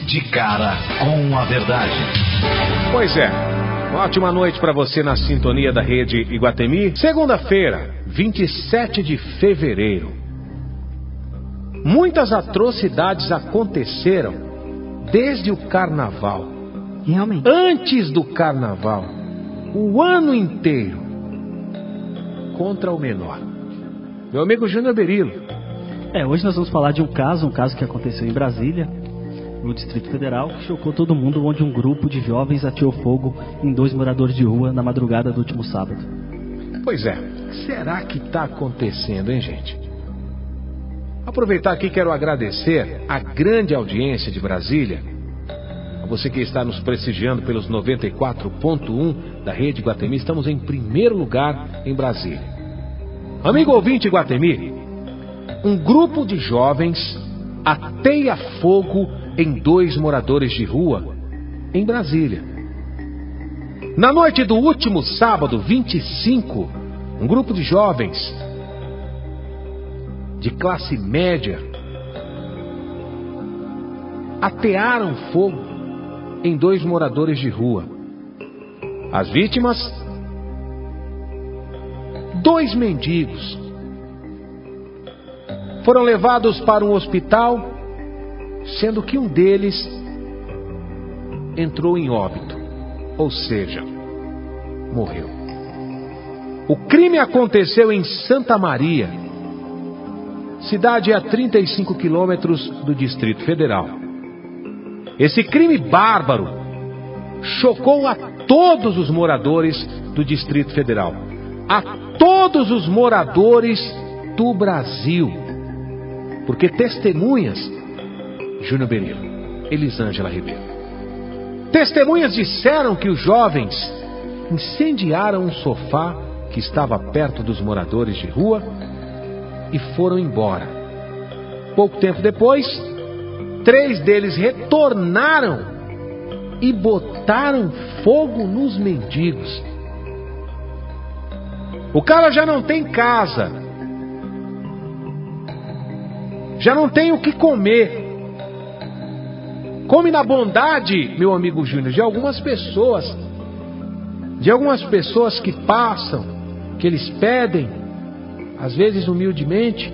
de cara com a verdade. Pois é, ótima noite para você na sintonia da Rede Iguatemi. Segunda-feira, 27 de fevereiro. Muitas atrocidades aconteceram desde o carnaval. Realmente. Antes do carnaval, o ano inteiro, contra o menor. Meu amigo Júnior Berilo. Hoje nós vamos falar de um caso que aconteceu em Brasília, no Distrito Federal, que chocou todo mundo, onde um grupo de jovens ateou fogo em 2 moradores de rua na madrugada do último sábado. Pois é, o que será que está acontecendo, hein, gente? Aproveitar aqui, quero agradecer a grande audiência de Brasília, a você que está nos prestigiando pelos 94.1 da Rede Iguatemi. Estamos em primeiro lugar em Brasília. Amigo ouvinte Iguatemi, um grupo de jovens ateia fogo em 2 moradores de rua em Brasília. Na noite do último sábado, 25, um grupo de jovens de classe média atearam fogo em 2 moradores de rua. As vítimas, 2 mendigos, foram levados para um hospital, sendo que um deles entrou em óbito, ou seja, morreu. O crime aconteceu em Santa Maria, cidade a 35 quilômetros do Distrito Federal. Esse crime bárbaro chocou a todos os moradores do Distrito Federal, a todos os moradores do Brasil, porque testemunhas, Júnior Berilo, Elisângela Ribeiro, testemunhas disseram que os jovens incendiaram um sofá que estava perto dos moradores de rua e foram embora. Pouco tempo depois, 3 deles retornaram e botaram fogo nos mendigos. O cara já não tem casa, já não tem o que comer. Come na bondade, meu amigo Júnior, de algumas pessoas que passam, que eles pedem, às vezes humildemente.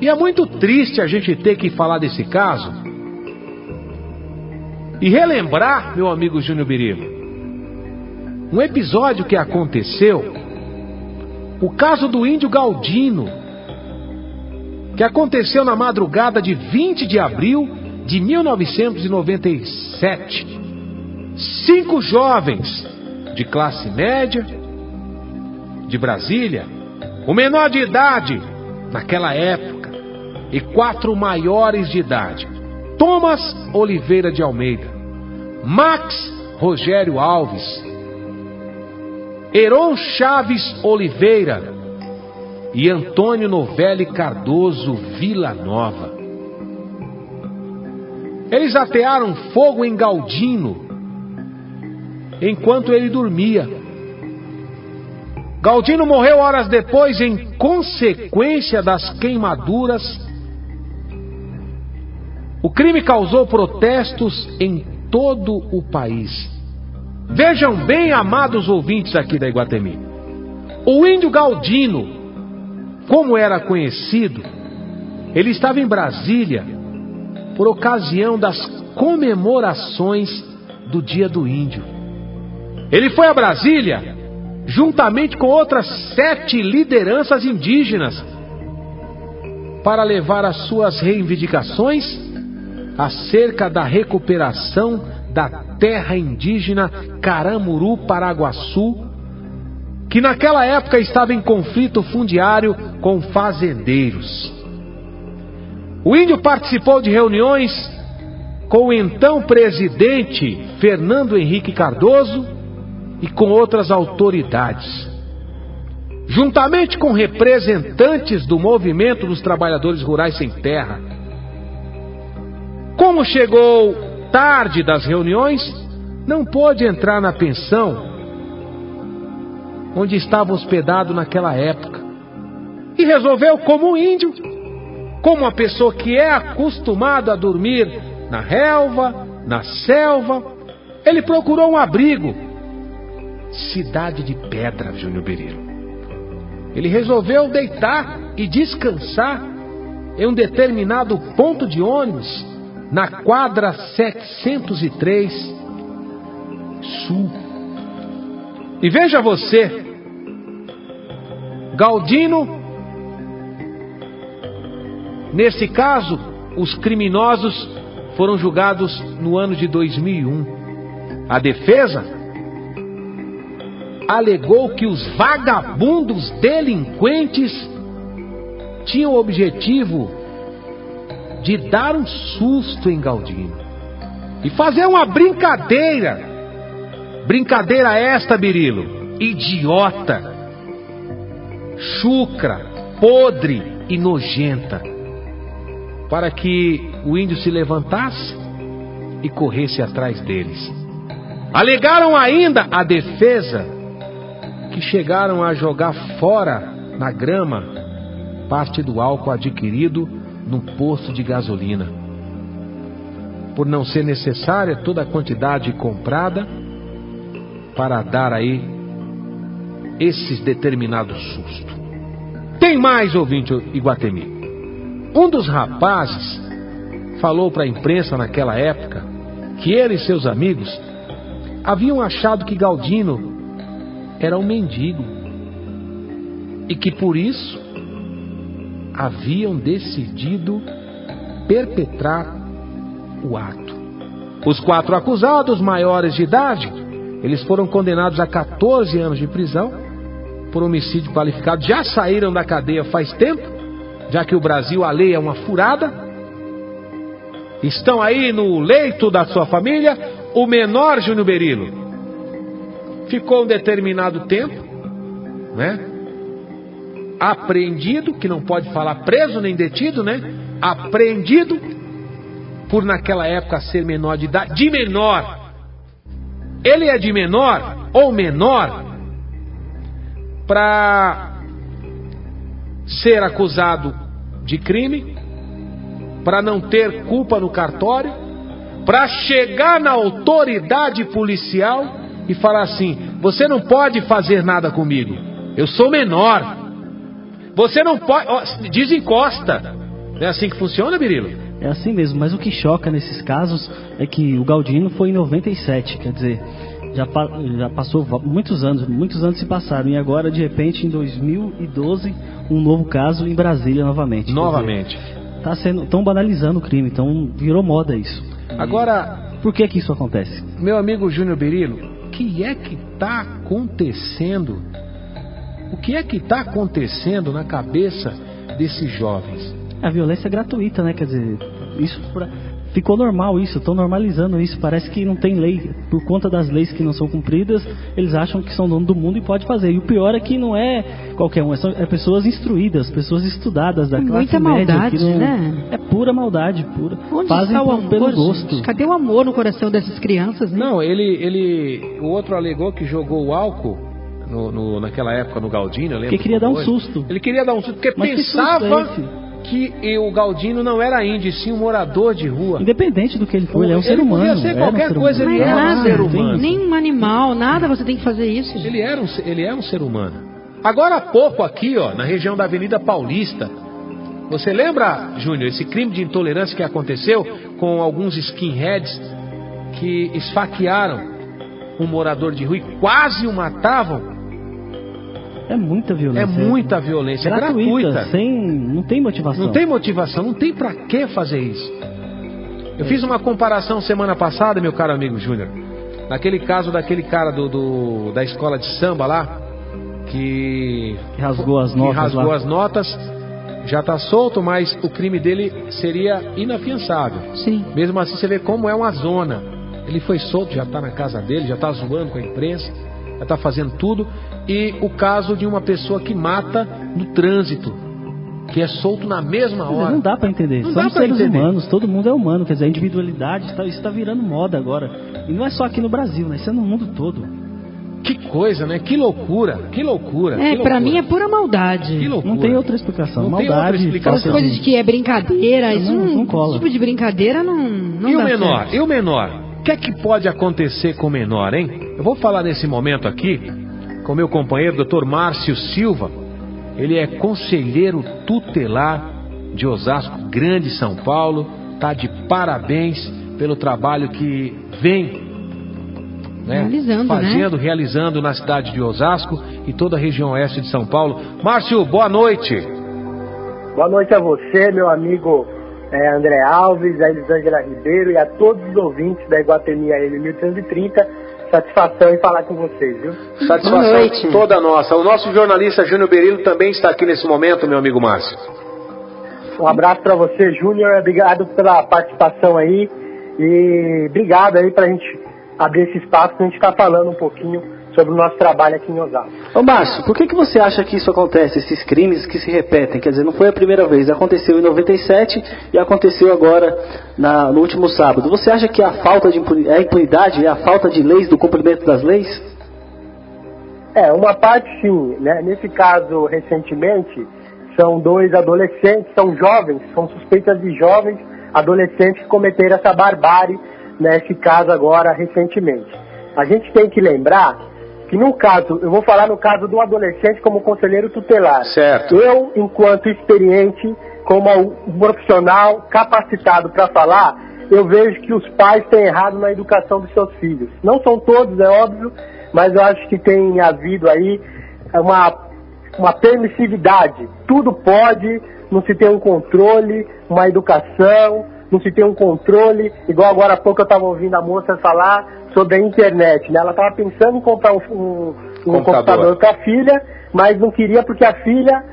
E é muito triste a gente ter que falar desse caso e relembrar, meu amigo Júnior Berilo, um episódio que aconteceu, o caso do índio Galdino, que aconteceu na madrugada de 20 de abril de 1997. 5 jovens de classe média de Brasília, o menor de idade naquela época e 4 maiores de idade: Thomas Oliveira de Almeida, Max Rogério Alves, Heron Chaves Oliveira e Antônio Novelli Cardoso Villanova. Eles atearam fogo em Galdino enquanto ele dormia. Galdino morreu horas depois em consequência das queimaduras. O crime causou protestos em todo o país. Vejam bem, amados ouvintes aqui da Iguatemi, o índio Galdino, como era conhecido, ele estava em Brasília por ocasião das comemorações do Dia do Índio. Ele foi a Brasília juntamente com outras 7 lideranças indígenas para levar as suas reivindicações acerca da recuperação da terra indígena Caramuru-Paraguaçu, que naquela época estava em conflito fundiário com fazendeiros. O índio participou de reuniões com o então presidente Fernando Henrique Cardoso e com outras autoridades, juntamente com representantes do movimento dos trabalhadores rurais sem terra. Como chegou tarde das reuniões, não pôde entrar na pensão onde estava hospedado naquela época, e resolveu, como um índio, como uma pessoa que é acostumada a dormir na relva, na selva. Ele procurou um abrigo. Cidade de Pedra, Júnior Berilo. Ele resolveu deitar e descansar em um determinado ponto de ônibus, na quadra 703 Sul. E veja você, Galdino, nesse caso, os criminosos foram julgados no ano de 2001. A defesa alegou que os vagabundos delinquentes tinham o objetivo de dar um susto em Galdino e fazer uma brincadeira. Brincadeira esta, Berilo, idiota, chucra, podre e nojenta, para que o índio se levantasse e corresse atrás deles. Alegaram ainda a defesa que chegaram a jogar fora na grama parte do álcool adquirido num posto de gasolina, por não ser necessária toda a quantidade comprada para dar aí esses determinados sustos. Tem mais, ouvinte Iguatemi. Um dos rapazes falou para a imprensa naquela época que ele e seus amigos haviam achado que Galdino era um mendigo e que por isso haviam decidido perpetrar o ato. Os 4 acusados maiores de idade, eles foram condenados a 14 anos de prisão por homicídio qualificado. Já saíram da cadeia faz tempo, já que o Brasil, a lei é uma furada. Estão aí no leito da sua família. O menor, Júnior Berilo, ficou um determinado tempo, né? Apreendido, que não pode falar preso nem detido, né? Apreendido por naquela época ser menor de idade. De menor. Ele é de menor ou menor para ser acusado de crime, para não ter culpa no cartório, para chegar na autoridade policial e falar assim: você não pode fazer nada comigo, eu sou menor. Você não pode, desencosta. Não é assim que funciona, Berilo? É assim mesmo, mas o que choca nesses casos é que o Galdino foi em 97, quer dizer, já passou muitos anos se passaram, e agora, de repente, em 2012, um novo caso em Brasília novamente. Novamente. Estão banalizando o crime, então virou moda isso. Agora, por que isso acontece? Meu amigo Júnior Berilo, o que é que está acontecendo? O que é que está acontecendo na cabeça desses jovens? A violência é gratuita, né? Quer dizer, ficou normal isso, estão normalizando isso. Parece que não tem lei. Por conta das leis que não são cumpridas, eles acham que são dono do mundo e pode fazer. E o pior é que não é qualquer um, é pessoas instruídas, pessoas estudadas da classe média. Maldade, não, né? É pura maldade, pura. Onde fazem está o amor, pelo gosto. gente? Cadê o amor no coração dessas crianças, né? Não, o outro alegou que jogou o álcool naquela época no Galdino, eu lembro. Porque queria dar um susto. Ele queria dar um susto, porque mas pensava que o Galdino não era índio, sim um morador de rua. Independente do que ele for, ele é um ser humano. Ele podia ser qualquer coisa, ele era um ser humano. Nem um animal, nada você tem que fazer isso. Gente. Ele era um ser humano. Agora há pouco aqui, ó, na região da Avenida Paulista, você lembra, Júnior, esse crime de intolerância que aconteceu com alguns skinheads que esfaquearam um morador de rua e quase o matavam? É muita violência. É muita violência, gratuita. Não tem motivação. Não tem motivação, não tem pra que fazer isso. Eu fiz uma comparação semana passada, meu caro amigo Júnior, naquele caso daquele cara da escola de samba lá, que rasgou as notas. Já está solto, mas o crime dele seria inafiançável. Sim. Mesmo assim, você vê como é uma zona. Ele foi solto, já está na casa dele, já está zoando com a imprensa, já está fazendo tudo. E o caso de uma pessoa que mata no trânsito, que é solto na mesma hora. Não dá para entender. São seres humanos, todo mundo é humano. Quer dizer, a individualidade, isso está virando moda agora. E não é só aqui no Brasil, né? Isso é no mundo todo. Que coisa, né? Que loucura, que loucura. É, que pra loucura. mim é pura maldade. Que loucura. Não tem outra explicação. Não tem Maldade, outra explicação. Essas coisas de que é brincadeira, isso não cola. esse tipo de brincadeira não E o dá menor? certo. E o menor? O que é que pode acontecer com o menor, hein? Eu vou falar nesse momento aqui com meu companheiro, Dr. Márcio Silva. Ele é conselheiro tutelar de Osasco, Grande São Paulo. Tá de parabéns pelo trabalho que vem realizando na cidade de Osasco e toda a região oeste de São Paulo. Márcio, boa noite. Boa noite a você, meu amigo André Alves, a Elisângela Ribeiro e a todos os ouvintes da Iguatemi AM 1330. Satisfação em falar com vocês, viu? Satisfação toda nossa. O nosso jornalista Júnior Berilo também está aqui nesse momento, meu amigo Márcio. Um abraço para você, Júnior. Obrigado pela participação aí. E obrigado aí pra gente abrir esse espaço pra gente estar falando um pouquinho sobre o nosso trabalho aqui em Osasco. Ô Márcio, por que você acha que isso acontece, esses crimes que se repetem? Quer dizer, não foi a primeira vez, aconteceu em 97 e aconteceu agora no último sábado. Você acha que a falta de impunidade, é a falta de leis, do cumprimento das leis? Uma parte sim, né? Nesse caso, recentemente, são 2 adolescentes, são jovens, são suspeitas de jovens adolescentes que cometeram essa barbárie nesse caso agora, recentemente. A gente tem que lembrar que no caso, eu vou falar no caso do adolescente como conselheiro tutelar. Certo. Eu, enquanto experiente, como um profissional capacitado para falar, eu vejo que os pais têm errado na educação dos seus filhos. Não são todos, é óbvio, mas eu acho que tem havido aí uma permissividade. Tudo pode, não se tem um controle, uma educação, não se tem um controle, igual agora há pouco eu estava ouvindo a moça falar sobre a internet, né? Ela estava pensando em comprar um computador para a filha, mas não queria porque a filha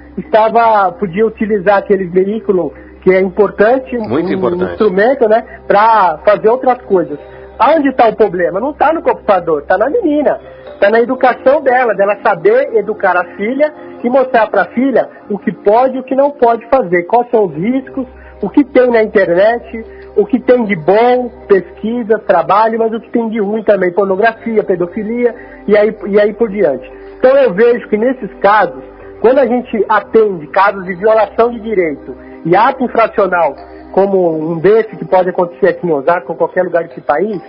podia utilizar aquele veículo que é importante, muito importante, instrumento, né? Para fazer outras coisas. Aonde está o problema? Não está no computador, está na menina. Está na educação dela saber educar a filha e mostrar para a filha o que pode e o que não pode fazer, quais são os riscos, o que tem na internet, o que tem de bom, pesquisa, trabalho, mas o que tem de ruim também, pornografia, pedofilia e aí por diante. Então eu vejo que nesses casos, quando a gente atende casos de violação de direito e ato infracional, como um desse que pode acontecer aqui em Osasco ou qualquer lugar desse país,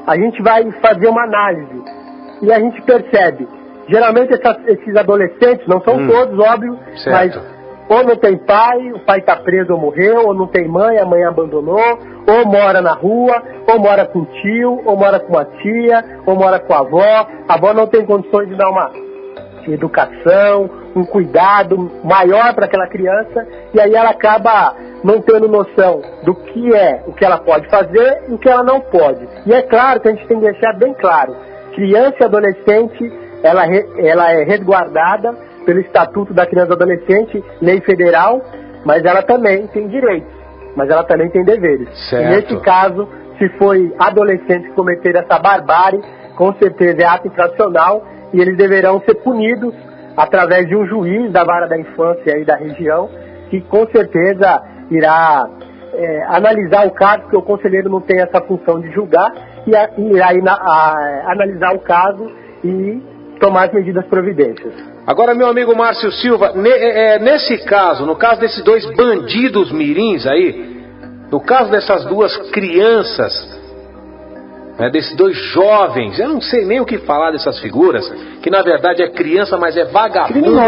a gente vai fazer uma análise e a gente percebe, geralmente esses adolescentes, não são todos, óbvio, certo, mas ou não tem pai, o pai está preso ou morreu, ou não tem mãe, a mãe abandonou, ou mora na rua, ou mora com o tio, ou mora com a tia, ou mora com a avó não tem condições de dar uma educação, um cuidado maior para aquela criança, e aí ela acaba não tendo noção do que é o que ela pode fazer e o que ela não pode. E é claro que a gente tem que deixar bem claro, criança e adolescente, ela é resguardada pelo Estatuto da Criança e Adolescente, lei federal, mas ela também tem direitos, mas ela também tem deveres. Certo. E nesse caso, se foi adolescente que cometer essa barbárie, com certeza é ato infracional e eles deverão ser punidos através de um juiz da vara da infância aí da região, que com certeza irá analisar o caso, porque o conselheiro não tem essa função de julgar, e irá analisar o caso e tomar as medidas providências. Agora, meu amigo Márcio Silva, nesse caso, no caso desses 2 bandidos mirins aí, no caso dessas 2 crianças, desses 2 jovens, eu não sei nem o que falar dessas figuras, que na verdade é criança, mas é vagabundo,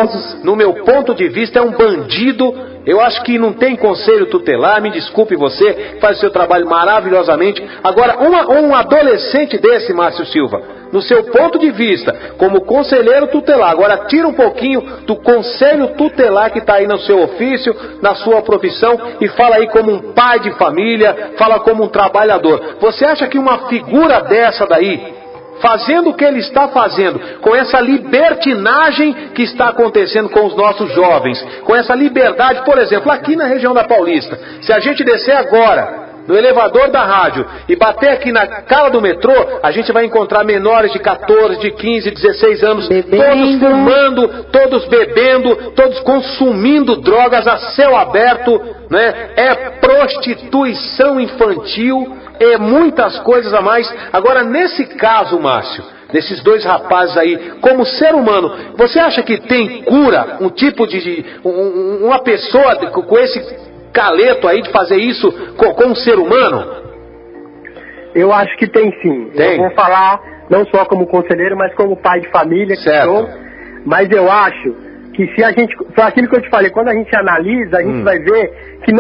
no meu ponto de vista é um bandido. Eu acho que não tem conselho tutelar, me desculpe você, faz o seu trabalho maravilhosamente. Agora, um adolescente desse, Márcio Silva, no seu ponto de vista, como conselheiro tutelar, agora tira um pouquinho do conselho tutelar que está aí no seu ofício, na sua profissão, e fala aí como um pai de família, fala como um trabalhador. Você acha que uma figura dessa daí, fazendo o que ele está fazendo, com essa libertinagem que está acontecendo com os nossos jovens, com essa liberdade, por exemplo, aqui na região da Paulista, se a gente descer agora no elevador da rádio e bater aqui na cara do metrô, a gente vai encontrar menores de 14, de 15, 16 anos, todos fumando, todos bebendo, todos consumindo drogas a céu aberto, né? É prostituição infantil, muitas coisas a mais. Agora, nesse caso, Márcio, nesses dois rapazes aí, como ser humano, você acha que tem cura, um tipo de uma pessoa com esse caleto aí de fazer isso com um ser humano? Eu acho que tem sim. Tem? Eu vou falar não só como conselheiro, mas como pai de família que sou. Mas eu acho que se a gente, foi aquilo que eu te falei, quando a gente analisa, a gente vai ver que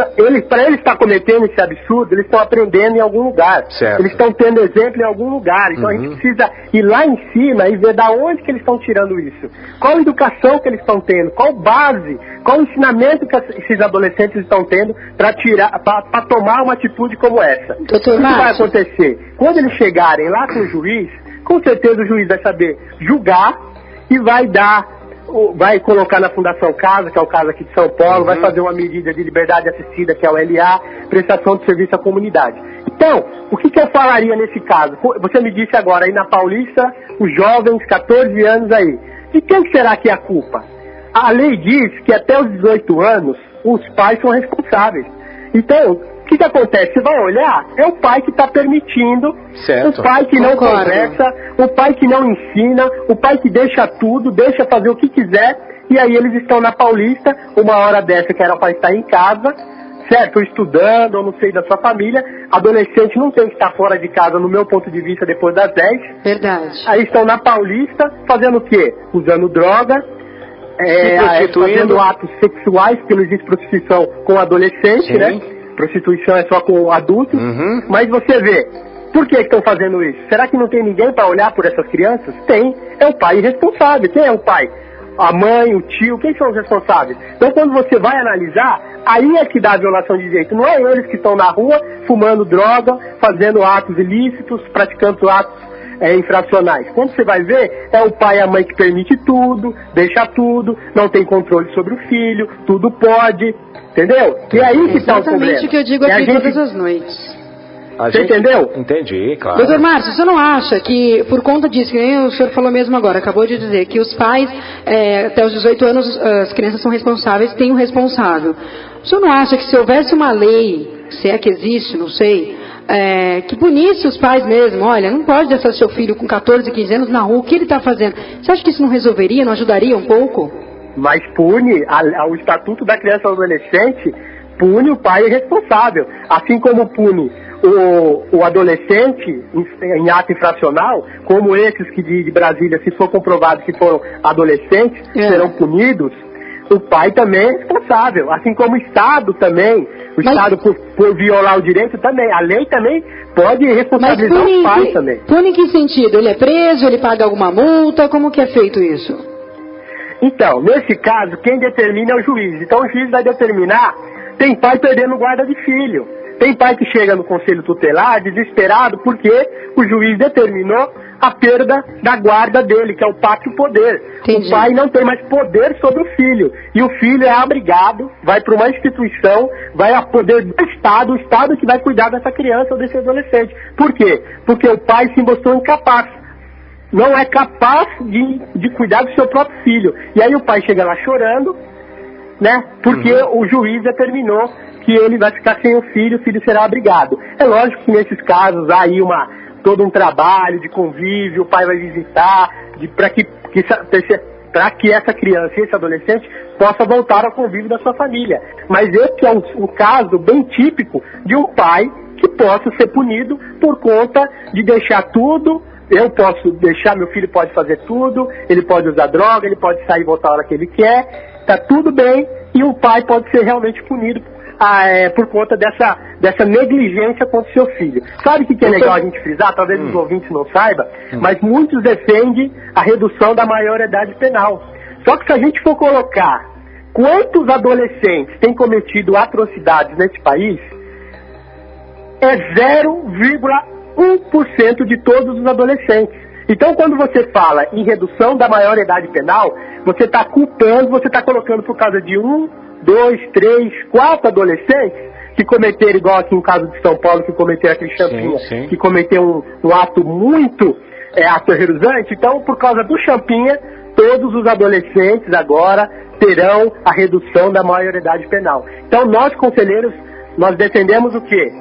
para eles estar cometendo esse absurdo, eles estão aprendendo em algum lugar. Certo. Eles estão tendo exemplo em algum lugar. Então a gente precisa ir lá em cima e ver da onde que eles estão tirando isso. Qual educação que eles estão tendo, qual base, qual ensinamento que esses adolescentes estão tendo para tomar uma atitude como essa. O que vai acontecer? Quando eles chegarem lá com o juiz, com certeza o juiz vai saber julgar e vai colocar na Fundação Casa, que é o caso aqui de São Paulo, vai fazer uma medida de liberdade assistida, que é o LA, prestação de serviço à comunidade. Então, o que eu falaria nesse caso? Você me disse agora, aí na Paulista, os jovens, 14 anos aí. De quem será que é a culpa? A lei diz que até os 18 anos, os pais são responsáveis. Então, o que acontece? Você vai olhar, é o pai que está permitindo, o pai que não conversa, o pai que não ensina, o pai que deixa tudo, deixa fazer o que quiser, e aí eles estão na Paulista, uma hora dessa que era para estar em casa, certo? Ou estudando, ou não sei, da sua família. Adolescente não tem que estar fora de casa, no meu ponto de vista, depois das 10. Verdade. Aí estão na Paulista, fazendo o quê? Usando droga, fazendo atos sexuais, porque não existe prostituição com adolescente, né? Prostituição é só com adultos, mas você vê, por que estão fazendo isso? Será que não tem ninguém para olhar por essas crianças? Tem, é o pai responsável. Quem é o pai? A mãe, o tio, quem são os responsáveis? Então quando você vai analisar, aí é que dá a violação de direito. Não é eles que estão na rua fumando droga, fazendo atos ilícitos, praticando atos infracionais. Quando você vai ver, é o pai e a mãe que permite tudo, deixa tudo, não tem controle sobre o filho, tudo pode, entendeu? E aí que está o problema. Exatamente o que eu digo aqui todas as noites. Você entendeu? Entendi, claro. Doutor Márcio, você não acha que, por conta disso, que nem o senhor falou mesmo agora, acabou de dizer, que os pais, até os 18 anos, as crianças são responsáveis, tem um responsável. O senhor não acha que se houvesse uma lei, se é que existe, não sei, que punisse os pais mesmo, olha, não pode deixar seu filho com 14, 15 anos na rua, o que ele está fazendo? Você acha que isso não resolveria, não ajudaria um pouco? Mas pune, o Estatuto da Criança e Adolescente pune o pai responsável, assim como pune o adolescente em ato infracional, como esses que de Brasília, se for comprovado que foram adolescentes, serão punidos. O pai também é responsável, assim como o Estado também. O Estado, por violar o direito também. A lei também pode responsabilizar o pai também. Pune em que sentido? Ele é preso, ele paga alguma multa? Como que é feito isso? Então, nesse caso, quem determina é o juiz. Então o juiz vai determinar, tem pai perdendo guarda de filho. Tem pai que chega no conselho tutelar desesperado porque o juiz determinou a perda da guarda dele, que é o pátrio poder. Entendi. O pai não tem mais poder sobre o filho. E o filho é abrigado, vai para uma instituição, vai a poder do Estado, o Estado que vai cuidar dessa criança ou desse adolescente. Por quê? Porque o pai se mostrou incapaz. Não é capaz de cuidar do seu próprio filho. E aí o pai chega lá chorando, né? Porque o juiz determinou que ele vai ficar sem o filho será abrigado. É lógico que nesses casos há aí todo um trabalho de convívio, o pai vai visitar, para que essa criança e esse adolescente possa voltar ao convívio da sua família. Mas esse é um caso bem típico de um pai que possa ser punido por conta de deixar tudo. Eu posso deixar, meu filho pode fazer tudo, ele pode usar droga, ele pode sair e voltar a hora que ele quer, tá tudo bem, e o pai pode ser realmente punido por conta dessa negligência contra o seu filho. Sabe o que é legal a gente frisar? Talvez os ouvintes não saibam, mas muitos defendem a redução da maioridade penal. Só que se a gente for colocar quantos adolescentes têm cometido atrocidades nesse país, é 0,1% de todos os adolescentes. Então, quando você fala em redução da maioridade penal, você está culpando, você está colocando por causa de 1, 2, 3, 4 adolescentes que cometeram, igual aqui no caso de São Paulo, que cometeram aquele Champinha, que cometeu um ato muito aterrorizante. Então, por causa do Champinha, todos os adolescentes agora terão a redução da maioridade penal. Então, nós, conselheiros, nós defendemos o quê?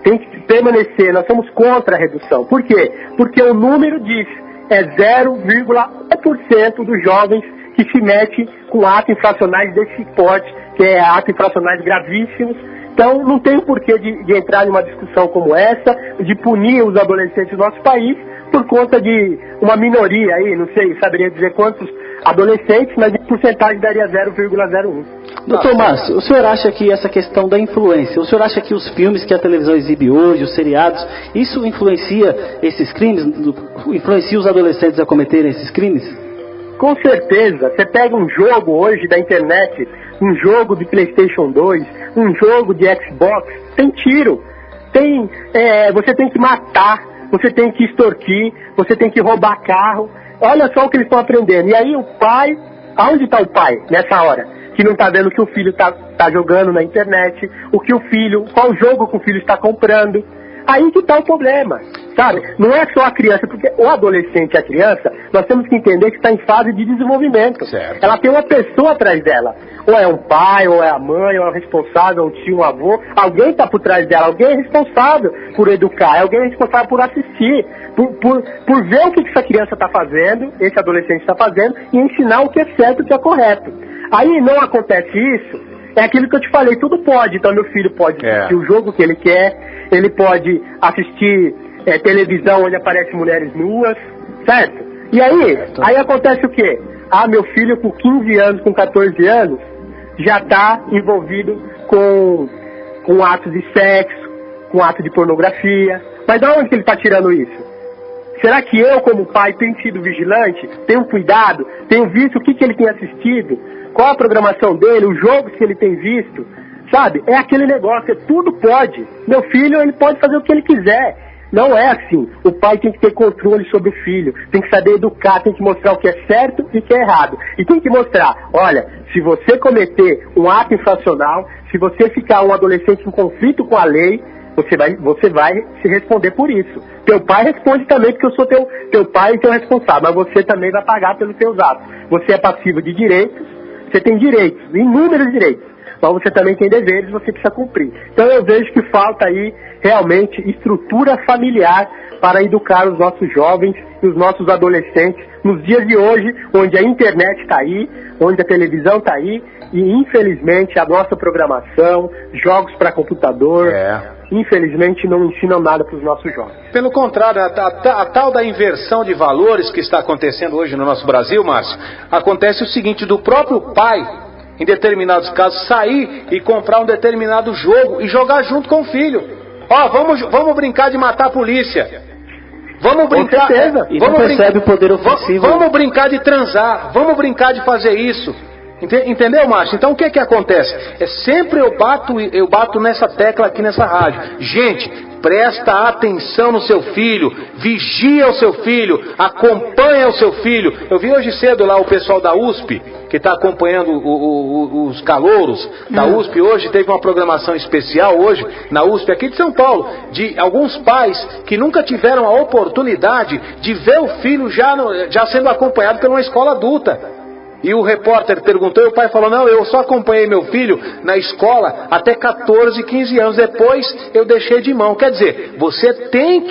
Tem que permanecer, nós somos contra a redução. Por quê? Porque o número diz é 0,1% dos jovens que se mete com atos infracionais desse porte, que é atos infracionais gravíssimos. Então, não tem o porquê de entrar numa discussão como essa, de punir os adolescentes do nosso país por conta de uma minoria aí, não sei, saberia dizer quantos adolescentes, mas em porcentagem daria 0,01. Doutor Márcio, o senhor acha que essa questão da influência, o senhor acha que os filmes que a televisão exibe hoje, os seriados, isso influencia esses crimes, influencia os adolescentes a cometerem esses crimes? Com certeza, você pega um jogo hoje da internet, um jogo de PlayStation 2, um jogo de Xbox, tem tiro, você tem que matar, você tem que extorquir, você tem que roubar carro. Olha só o que eles estão aprendendo. E aí o pai, aonde está o pai nessa hora? Que não está vendo o que o filho está jogando na internet, qual jogo que o filho está comprando. Aí que está o problema, sabe? Não é só a criança, porque o adolescente e a criança, nós temos que entender que está em fase de desenvolvimento. Certo. Ela tem uma pessoa atrás dela. Ou é um pai, ou é a mãe, ou é o responsável, um tio, um avô. Alguém está por trás dela, alguém é responsável por educar, alguém é responsável por assistir, por ver o que essa criança está fazendo, esse adolescente está fazendo, e ensinar o que é certo e o que é correto. Aí não acontece isso, é aquilo que eu te falei, tudo pode. Então meu filho pode assistir o jogo que ele quer, ele pode assistir televisão onde aparecem mulheres nuas, certo? E aí acontece o quê? Meu filho com 15 anos, com 14 anos, já está envolvido com atos de sexo, com atos de pornografia. Mas de onde que ele está tirando isso? Será que eu, como pai, tenho sido vigilante? Tenho cuidado? Tenho visto o que ele tem assistido? Qual a programação dele? Os jogos que ele tem visto? Sabe? É aquele negócio, tudo pode. Meu filho, ele pode fazer o que ele quiser. Não é assim. O pai tem que ter controle sobre o filho. Tem que saber educar, tem que mostrar o que é certo e o que é errado. E tem que mostrar, olha, se você cometer um ato infracional, se você ficar um adolescente em conflito com a lei, você vai se responder por isso. Teu pai responde também, porque eu sou teu pai e teu responsável, mas você também vai pagar pelos teus atos. Você é passivo de direitos, você tem direitos, inúmeros direitos, mas você também tem deveres, você precisa cumprir. Então eu vejo que falta aí realmente estrutura familiar para educar os nossos jovens e os nossos adolescentes nos dias de hoje, onde a internet está aí, onde a televisão está aí, e infelizmente a nossa programação, jogos para computador, infelizmente não ensinam nada para os nossos jovens. Pelo contrário, a tal da inversão de valores que está acontecendo hoje no nosso Brasil, Márcio, acontece o seguinte, do próprio pai, em determinados casos, sair e comprar um determinado jogo e jogar junto com o filho. Vamos brincar de matar a polícia. Vamos brincar. E não percebe o poder ofensivo. Vamos brincar de transar. Vamos brincar de fazer isso. Entendeu, Márcio? Então o que que acontece? Sempre eu bato nessa tecla aqui nessa rádio. Gente, presta atenção no seu filho, vigia o seu filho, acompanha o seu filho. Eu vi hoje cedo lá o pessoal da USP, que está acompanhando os calouros da USP. Hoje teve uma programação especial, hoje, na USP aqui de São Paulo, de alguns pais que nunca tiveram a oportunidade de ver o filho já sendo acompanhado por uma escola adulta. E o repórter perguntou e o pai falou, não, eu só acompanhei meu filho na escola até 14, 15 anos, depois eu deixei de mão. Quer dizer, você tem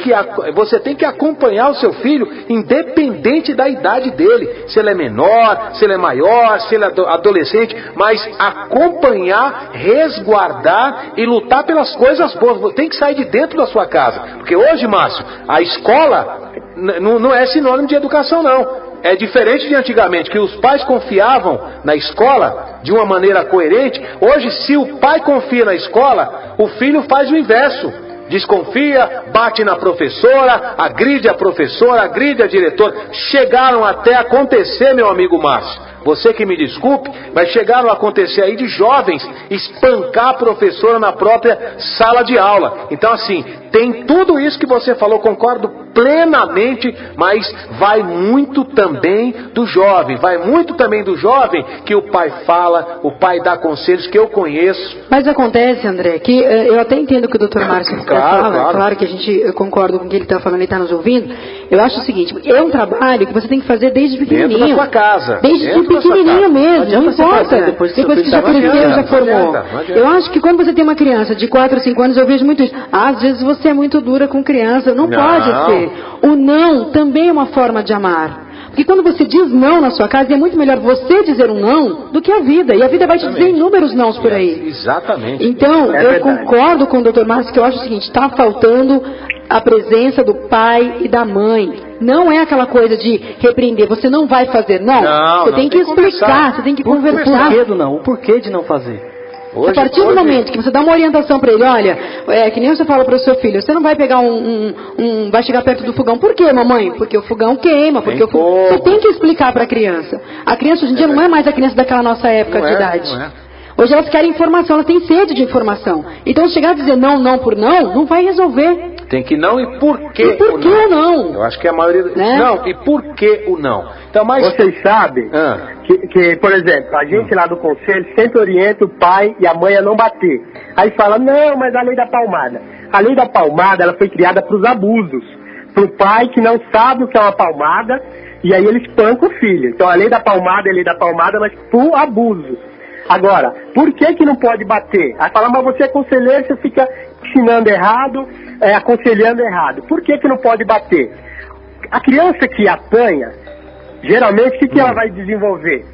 que acompanhar o seu filho independente da idade dele, se ele é menor, se ele é maior, se ele é adolescente, mas acompanhar, resguardar e lutar pelas coisas boas. Tem que sair de dentro da sua casa, porque hoje, Márcio, a escola não é sinônimo de educação, não. É diferente de antigamente, que os pais confiavam na escola de uma maneira coerente. Hoje, se o pai confia na escola, o filho faz o inverso. Desconfia, bate na professora, agride a professora, agride a diretora. Chegaram até a acontecer, meu amigo Márcio, você que me desculpe, mas chegaram a acontecer aí de jovens espancar a professora na própria sala de aula. Então assim, tem tudo isso que você falou, concordo plenamente, mas vai muito também do jovem, que o pai fala, o pai dá conselhos que eu conheço. Mas acontece, André, que eu até entendo o que o Dr. Márcio fala, claro que a gente concorda com o que ele está falando, ele está nos ouvindo. Eu acho o seguinte, é um trabalho que você tem que fazer desde pequenininho. Dentro da sua casa. Desde pequenininho mesmo, não importa. Depois que já cresceu, já formou. Eu acho que quando você tem uma criança de 4 ou 5 anos, eu vejo muito isso. Às vezes você é muito dura com criança, não pode ser. dizer. O não também é uma forma de amar. Porque quando você diz não na sua casa, é muito melhor você dizer um não do que a vida. E a vida vai te dizer inúmeros nãos por aí. Exatamente. Então, eu concordo com o Dr. Márcio, que eu acho o seguinte, está faltando a presença do pai e da mãe. Não é aquela coisa de repreender, você não vai fazer. Não, você tem que explicar, você tem que conversar. O porquê de não fazer? A partir do momento que você dá uma orientação para ele, olha, que nem você fala para o seu filho, você não vai pegar vai chegar perto do fogão. Por quê, mamãe? Porque o fogão queima, porque o fogão... Você tem que explicar para a criança. A criança hoje em dia não é mais a criança daquela nossa época de idade. Não é. Hoje elas querem informação, elas têm sede de informação. Então, se chegar a dizer não por não vai resolver. Tem que não e por que E por que o não? Eu acho que a maioria... Né? Não, e por que o não? Então, mas... Vocês sabem que, por exemplo, a gente lá do conselho sempre orienta o pai e a mãe a não bater. Aí fala, não, mas a lei da palmada. A lei da palmada, ela foi criada para os abusos. Para o pai que não sabe o que é uma palmada, e aí ele espanca o filho. Então, a lei da palmada é a lei da palmada, mas por abuso. Agora, por que não pode bater? Aí fala, mas você é conselheiro, você fica ensinando errado, aconselhando errado. Por que não pode bater? A criança que apanha, geralmente, o que ela vai desenvolver?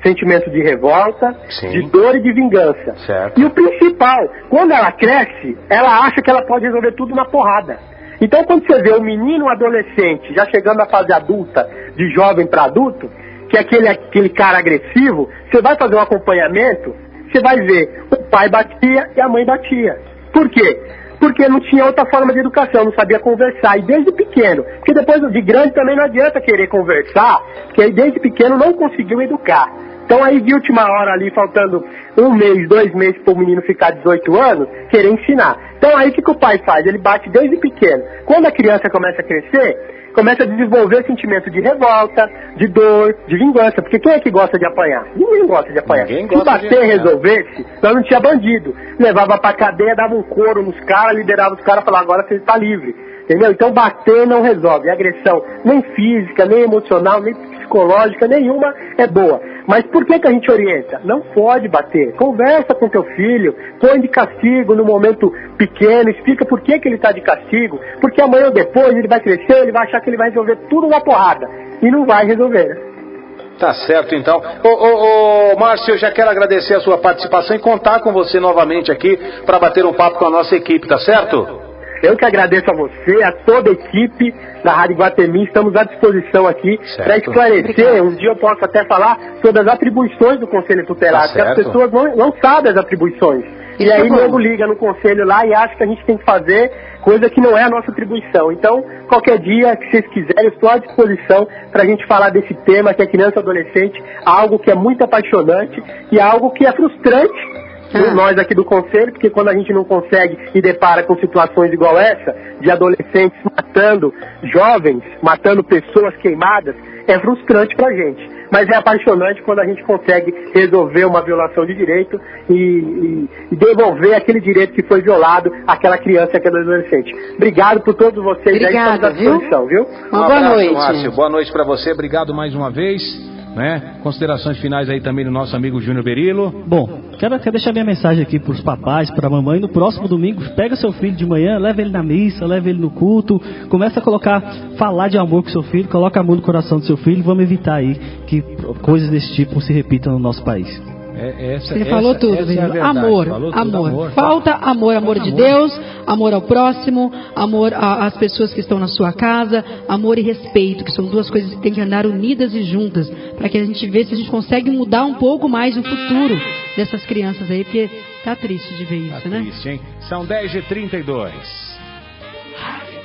Sentimento de revolta, de dor e de vingança. Certo. E o principal, quando ela cresce, ela acha que ela pode resolver tudo na porrada. Então, quando você vê um menino, um adolescente, já chegando na fase adulta, de jovem para adulto, que é aquele cara agressivo, você vai fazer um acompanhamento, você vai ver, o pai batia e a mãe batia. Por quê? Porque não tinha outra forma de educação, não sabia conversar, e desde pequeno, porque depois de grande também não adianta querer conversar, porque aí desde pequeno não conseguiu educar. Então aí de última hora ali, faltando 1 mês, 2 meses para o menino ficar 18 anos, querer ensinar. Então aí o que o pai faz? Ele bate desde pequeno. Quando a criança começa a crescer, começa a desenvolver sentimento de revolta, de dor, de vingança. Porque quem é que gosta de apanhar? Ninguém gosta de apanhar. Se bater e resolvesse, nós não tinha bandido. Levava pra cadeia, dava um couro nos caras, liderava os caras e falava, agora você está livre. Entendeu? Então bater não resolve. Agressão nem física, nem emocional, nem psicológica, nenhuma é boa. Mas por que a gente orienta? Não pode bater. Conversa com teu filho, põe de castigo no momento pequeno, explica por que ele está de castigo, porque amanhã ou depois ele vai crescer, ele vai achar que ele vai resolver tudo uma porrada. E não vai resolver, né? Tá certo, então. Márcio, eu já quero agradecer a sua participação e contar com você novamente aqui para bater um papo com a nossa equipe, tá certo? Eu que agradeço a você, a toda a equipe da Rádio Iguatemi, estamos à disposição aqui para esclarecer. Obrigado. Um dia eu posso até falar sobre as atribuições do Conselho Tutelar, porque as pessoas não sabem as atribuições. E aí logo liga no Conselho lá e acha que a gente tem que fazer coisa que não é a nossa atribuição. Então, qualquer dia que vocês quiserem, eu estou à disposição para a gente falar desse tema, que é criança e adolescente, algo que é muito apaixonante e algo que é frustrante. Nós aqui do Conselho, porque quando a gente não consegue e depara com situações igual essa, de adolescentes matando jovens, matando pessoas queimadas, é frustrante pra gente. Mas é apaixonante quando a gente consegue resolver uma violação de direito e devolver aquele direito que foi violado àquela criança e àquele adolescente. Obrigado por todos vocês. Obrigada, aí, estamos à disposição, viu? Uma boa noite. Márcio. Boa noite pra você, obrigado mais uma vez. Né? Considerações finais aí também do nosso amigo Júnior Berilo. Bom, quero deixar minha mensagem aqui para os papais, para a mamãe. No próximo domingo, pega seu filho de manhã, leva ele na missa, leva ele no culto, começa a falar de amor com seu filho, coloca amor no coração do seu filho. Vamos evitar aí que coisas desse tipo se repitam no nosso país. Ele falou tudo, Berilo. Amor. Falta amor de Deus, amor ao próximo, amor às pessoas que estão na sua casa, amor e respeito, que são duas coisas que têm que andar unidas e juntas, para que a gente veja se a gente consegue mudar um pouco mais o futuro dessas crianças aí, porque tá triste de ver isso, né? Triste, hein? São 10h32. Rádio